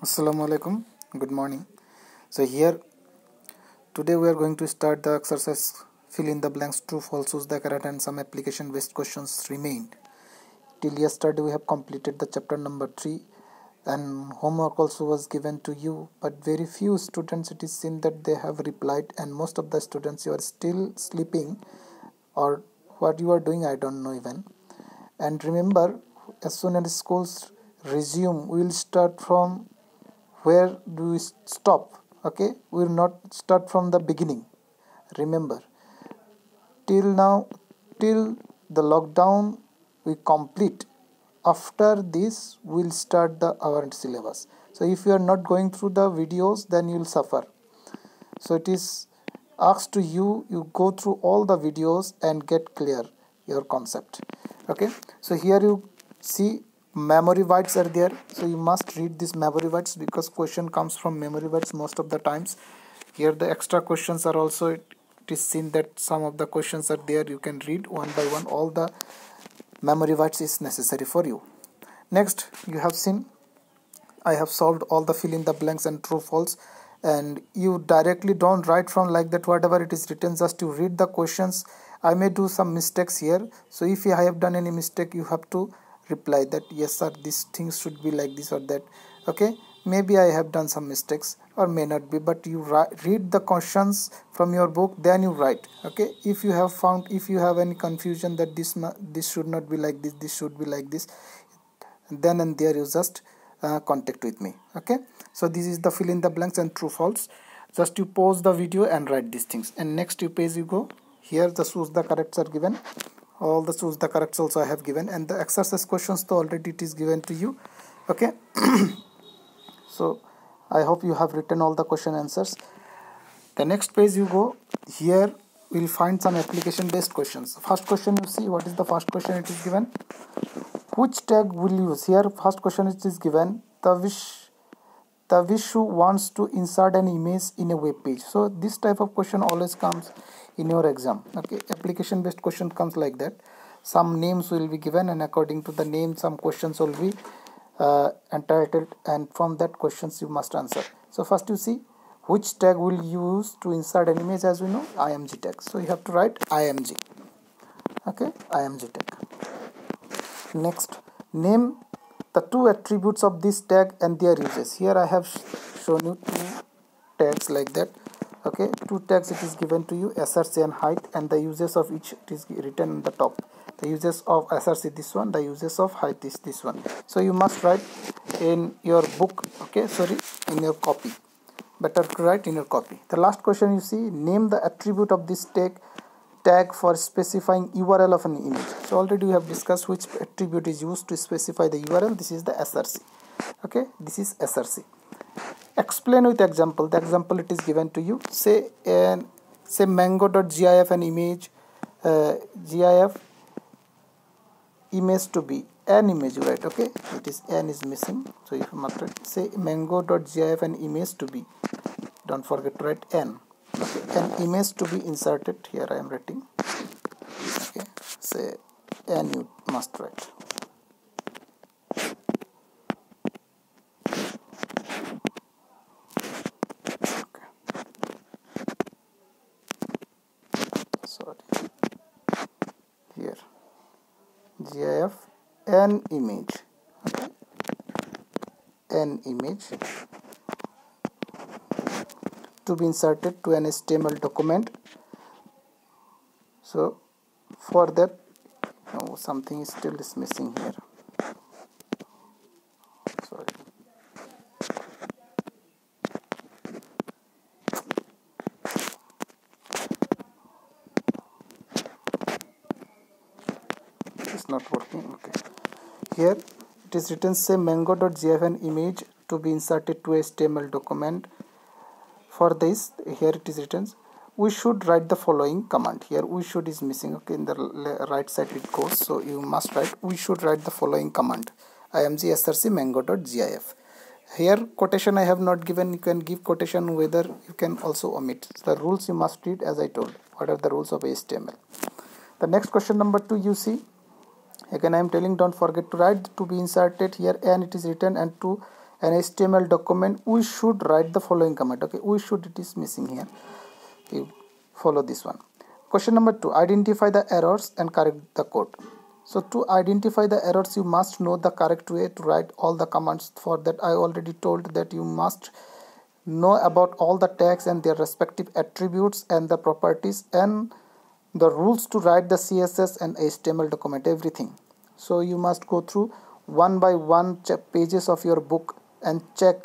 Assalamu alaikum. Good morning. So here today we are going to start the exercise fill in the blanks true false choose the correct and some application based questions remained. Till yesterday we have completed the chapter number 3 and homework also was given to you, but very few students it is seen that they have replied, and most of the students you are still sleeping, or what you are doing I don't know even. And remember, as soon as schools resume we will start from where do we stop. Okay, we will not start from the beginning. Remember, till now, till the lockdown we complete, after this we'll start the our syllabus. So if you are not going through the videos, then you'll suffer. So it is asked to you go through all the videos and get clear your concept. Okay, so here you see memory words are there, so you must read these memory words because question comes from memory words most of the times. Here the extra questions are also, it is seen that some of the questions are there, you can read one by one, all the memory words is necessary for you. Next, you have seen I have solved all the fill in the blanks and true false, and you directly don't write from like that whatever it is written, just you read the questions. I may do some mistakes here, so if I have done any mistake you have to reply that yes sir, these things should be like this or that. Okay, maybe I have done some mistakes or may not be, but you read the questions from your book, then you write. Okay, if you have found, if you have any confusion that this should not be like this should be like this, then and there you just contact with me. Okay, so this is the fill in the blanks and true false. Just you pause the video and write these things, and next you page you go. Here the choose the corrects are given, all the choose the corrects also I have given, and the exercise questions though already it is given to you. Okay, so I hope you have written all the question answers. The next page you go, here we'll find some application based questions. First question, you see what is the first question it is given, which tag will you use. Here first question it is given, the Vishu wants to insert an image in a web page. So this type of question always comes in your exam. Okay, application based question comes like that. Some names will be given, and according to the name some questions will be entitled, and from that questions you must answer. So first you see which tag will you use to insert an image. As we know, img tag, so you have to write img. Okay, img tag. Next, name the two attributes of this tag and their uses. Here I have shown you two tags like that. Okay, two tags it is given to you, src and height, and the uses of each it is written on the top. The uses of src this one, the uses of height is this one. So you must write in your book. Okay, sorry, in your copy. Better to write in your copy. The last question you see, name the attribute of this tag for specifying URL of an image. So already we have discussed which attribute is used to specify the URL. This is the src. Okay, this is src. Explain with example. The example it is given to you. Say mango.gif an image, gif image to be an image, right? Okay, it is n is missing, so if you must write, say mango.gif an image to be, don't forget to write n. Okay, an image to be inserted, here I am writing. Okay, say n you must write. Okay, sorry, here gif an image. Okay, an image to be inserted to an HTML document. So for that, something is still is missing here. Sorry. It's not working. Okay. Here it is written, say mango.gif an image to be inserted to a HTML document. For this, here it is written, we should write the following command. Here we should is missing. Okay, in the right side it goes, so you must write, we should write the following command, img src mango.gif. Here quotation I have not given, you can give quotation, whether you can also omit. The rules you must read as I told. What are the rules of HTML? The next question number 2 you see, again I am telling, don't forget to write to be inserted. Here and it is written, and to an HTML document, we should write the following command. Okay, we should, it is missing here. You follow this one. Question number 2, identify the errors and correct the code. So to identify the errors, you must know the correct way to write all the commands. For that, I already told that you must know about all the tags and their respective attributes and the properties and the rules to write the CSS and HTML document, everything. So you must go through one by one pages of your book and check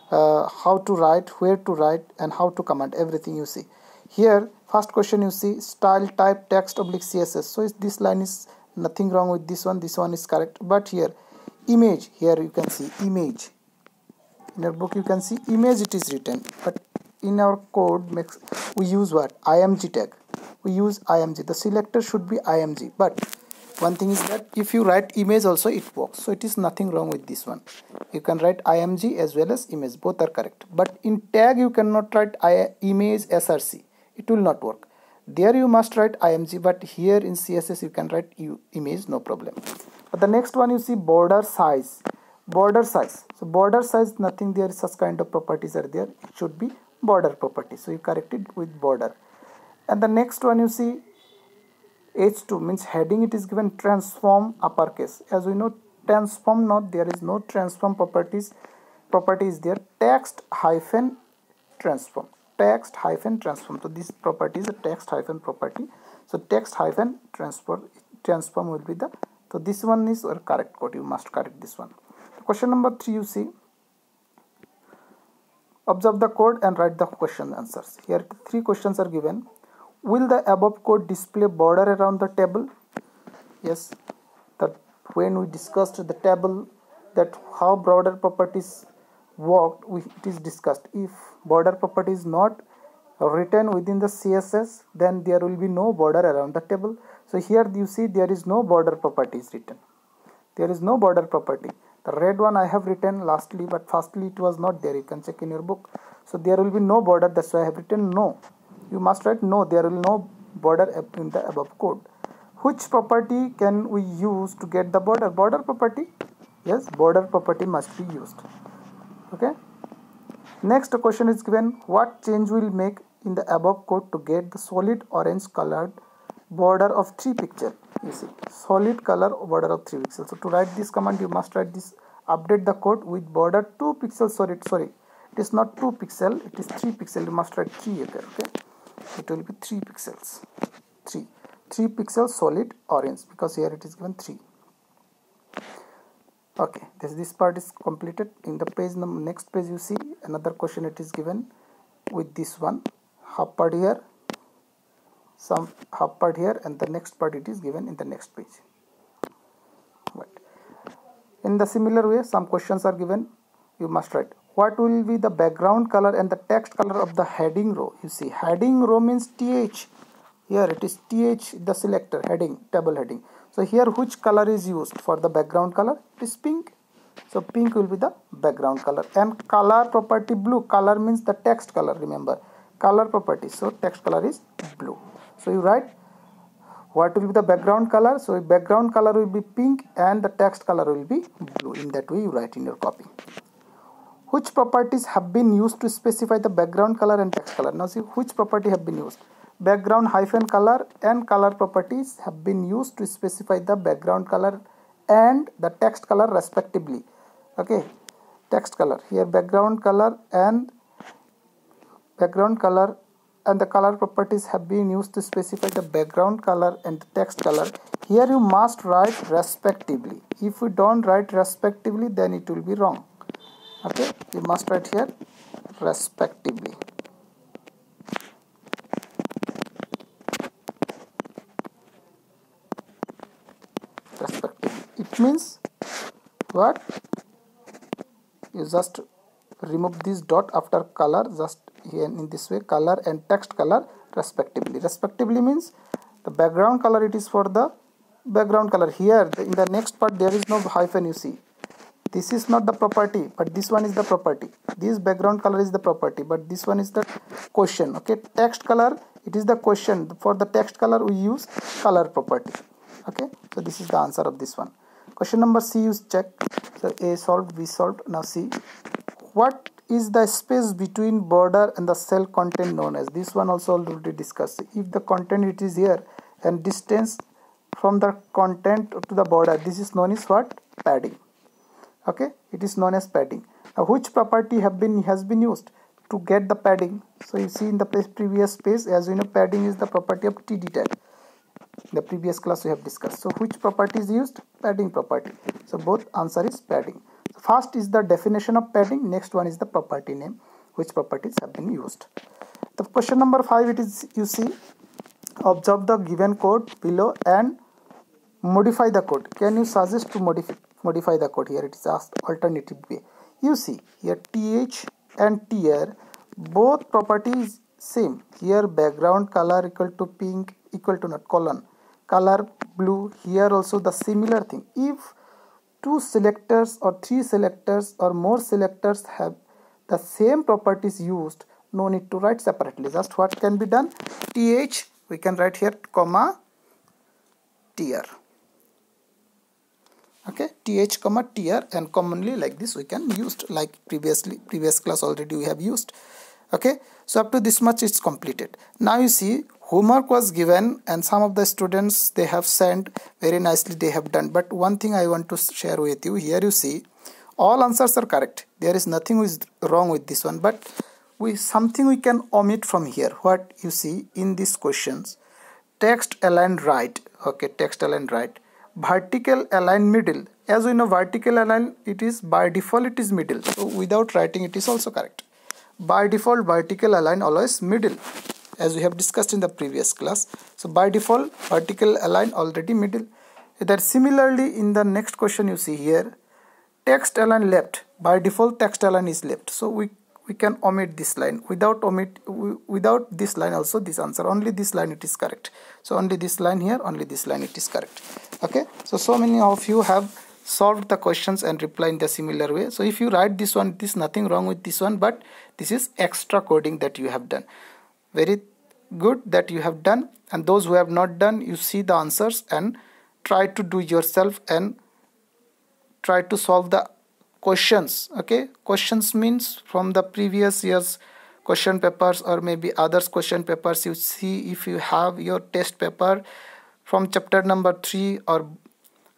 how to write, where to write, and how to comment, everything you see. Here, first question you see, style type text oblique CSS. So this line is nothing wrong with this one is correct. But here, image, here you can see image. In your book you can see image it is written, but in our code we use what? IMG tag. We use IMG. The selector should be IMG. But one thing is that if you write image also it works. So it is nothing wrong with this one. You can write IMG as well as image. Both are correct. But in tag you cannot write image src. It will not work. There you must write IMG, but here in CSS you can write image, no problem. But the next one you see border size. Border size. So border size, nothing there, such kind of properties are there. It should be border property. So you correct it with border. And the next one you see H2 means heading, it is given transform uppercase. As we know, transform not, there is no transform properties. Property is there, text hyphen transform. Text hyphen transform. So this property is a text hyphen property. So text hyphen transform will be the, so this one is our correct code. You must correct this one. Question number 3 you see, observe the code and write the question answers. Here 3 questions are given. Will the above code display border around the table? Yes, that when we discussed the table, that how border properties worked, it is discussed. If border property is not written within the CSS, then there will be no border around the table. So here you see there is no border property is written. There is no border property. The red one I have written lastly, but firstly it was not there. You can check in your book. So there will be no border. That's why I have written no. You must write no. There will no border in the above code. Which property can we use to get the border? Border property. Yes, border property must be used. Okay. Next question is given. What change will make in the above code to get the solid orange colored border of 3 pixels? You see, solid color border of 3 pixels. So to write this command, you must write this, update the code with border 2 pixels. Sorry, it is not 2 pixel, it is 3 pixel. You must write 3 here. Okay, it will be 3 pixels. 3 pixels solid orange, because here it is given 3. Okay, this part is completed. In the page next page you see another question. It is given with this one, half part here, some half part here, and the next part it is given in the next page. Right. In the similar way, some questions are given. You must write what will be the background color and the text color of the heading row. You see, heading row means th. Here it is th, the selector, heading, table heading. So here which color is used for the background color? It is pink. So pink will be the background color. And color property blue. Color means the text color, remember. Color property. So text color is blue. So you write what will be the background color. So background color will be pink and the text color will be blue. In that way you write in your copy. Which properties have been used to specify the background color and text color? Now see which property have been used. Background hyphen color and color properties have been used to specify the background color and the text color respectively. Okay, text color. Here background color and the color properties have been used to specify the background color and the text color. Here you must write respectively. If we don't write respectively, then it will be wrong. Okay, you must write here respectively. It means what? You just remove this dot after color, just here in this way, color and text color respectively. Respectively means the background color, it is for the background color. Here in the next part there is no hyphen. You see, this is not the property, but this one is the property. This background color is the property, but this one is the question. Okay, text color, it is the question. For the text color we use color property. Okay, so this is the answer of this one. Question number C you check. So A solved, B solved. Now C. What is the space between border and the cell content known as? This one also already discussed. If the content it is here and distance from the content to the border, this is known as what? Padding. Okay, it is known as padding. Now which property has been used to get the padding? So you see in the previous page, as we know, padding is the property of TD tag. In the previous class we have discussed. So which property is used? Padding property. So both answer is padding. So first is the definition of padding, next one is the property name, which properties have been used. The question number 5, it is, you see, observe the given code below and modify the code. Can you suggest to modify the code? Here it is asked alternative way. You see here th and tr, both properties same. Here background color equal to pink equal to not colon, color blue. Here also the similar thing. If 2 selectors or 3 selectors or more selectors have the same properties used, no need to write separately. Just what can be done? th, we can write here comma tr. Okay, th comma tr, and commonly like this we can use, like previous class already we have used. Okay, so up to this much it's completed. Now you see homework was given and some of the students they have sent very nicely, they have done. But one thing I want to share with you, here you see all answers are correct, there is nothing is wrong with this one, but something we can omit from here. What you see in these questions, text align right. Okay, text align right, vertical align middle. As we know, vertical align, it is by default it is middle, so without writing it is also correct. By default vertical align always middle, as we have discussed in the previous class. So by default vertical align already middle. That similarly in the next question you see here, text align left, by default text align is left, so we can omit this line. Without this line also this answer, only this line it is correct. So only this line here, only this line it is correct. Okay, so many of you have solved the questions and reply in the similar way. So if you write this one, this nothing wrong with this one, but this is extra coding that you have done. Very good that you have done, and those who have not done, you see the answers and try to do yourself and try to solve the questions. Okay, questions means from the previous year's question papers or maybe others question papers. You see if you have your test paper from chapter number 3 or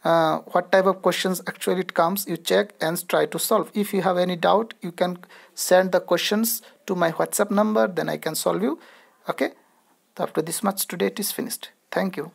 what type of questions actually it comes, you check and try to solve. If you have any doubt, you can send the questions to my WhatsApp number, then I can solve you. Okay, so after this much today it is finished. Thank you.